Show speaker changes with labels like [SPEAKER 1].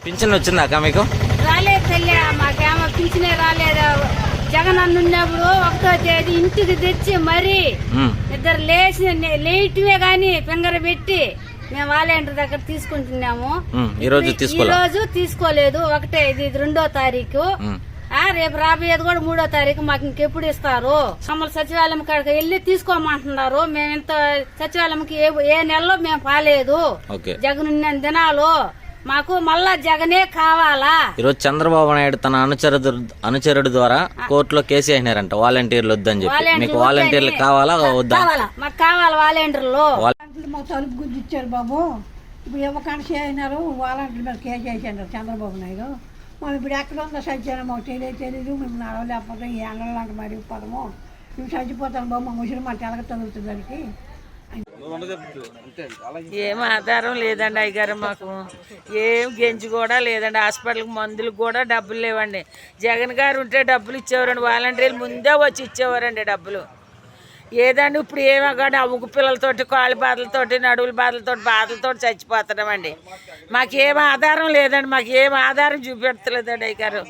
[SPEAKER 1] Pension వచ్చిందాక మీకు?
[SPEAKER 2] రాలేదు తల్లి, మాకేమో పింఛనే రాలేదు. జగన్ అన్న ఉన్నప్పుడు 1వ తేదీ ఇంటికి తెచ్చి మరి ఇద్దరు లేయటమే గాని ఫింగర్ పెట్టి మేము వాలంటీర్ దగ్గర తీసుకుంటున్నాము.
[SPEAKER 1] ఈ రోజు
[SPEAKER 2] తీసుకోలేదు. ఇది 2వ తారీఖు. రేపు రాబోయేది కూడా 3వ తారీఖు. మాకు ఇంకెప్పుడు ఇస్తారు? మమ్మల్ని సచివాలయం కాడికి వెళ్ళి తీసుకోమంటున్నారు. మేము ఇంత సచివాలయంకి ఏ నెలలో మేము పాలేదు. జగన్ ఉన్న దినాలు మాకు మళ్ళా జగనే కావాలా.
[SPEAKER 1] ఈరోజు చంద్రబాబు నాయుడు తన అనుచరుడు ద్వారా కోర్టులో కేసు అయినారంట వాలంటీర్లు వద్దని చెప్పి. మీకు వాలంటీర్లు కావాలా వద్దా?
[SPEAKER 2] మాకు కావాలి వాలంటీర్లు.
[SPEAKER 3] మా తలుపు గురించి ఇచ్చారు బాబు. ఇప్పుడు ఇవ్వకుండా అయినారు, వాలంటీర్ మీద కేసు వేసారు చంద్రబాబు నాయుడు. మేము ఇప్పుడు ఎక్కడ ఉందో సత్యాన్ని మాకు తెలియదు. మేము నడవలేకపోతే ఈ ఎండలాంటి మరి పదము మేము చచ్చిపోతాం బాబు. మా ముసలి మాట ఎలాగ తగులుతుంది దానికి.
[SPEAKER 4] ఏం ఆధారం లేదండి అయ్యగారు. మాకు ఏం గెంజి కూడా లేదండి. హాస్పిటల్కి మందులకు కూడా డబ్బులు లేవండి. జగన్ గారు ఉంటే డబ్బులు ఇచ్చేవారండి. వాలంటీర్లు ముందే వచ్చి ఇచ్చేవారండి డబ్బులు. ఏదండి ఇప్పుడు ఏమో కానీ ఆ ఉగ్గు పిల్లలతోటి, కాళ్ళ బాధలతోటి, నడువుల బాధలతోటి చచ్చిపోతున్నామండి. మాకేం ఆధారం లేదండి. మాకు ఏం ఆధారం చూపెడతలేదండి అయ్యగారు.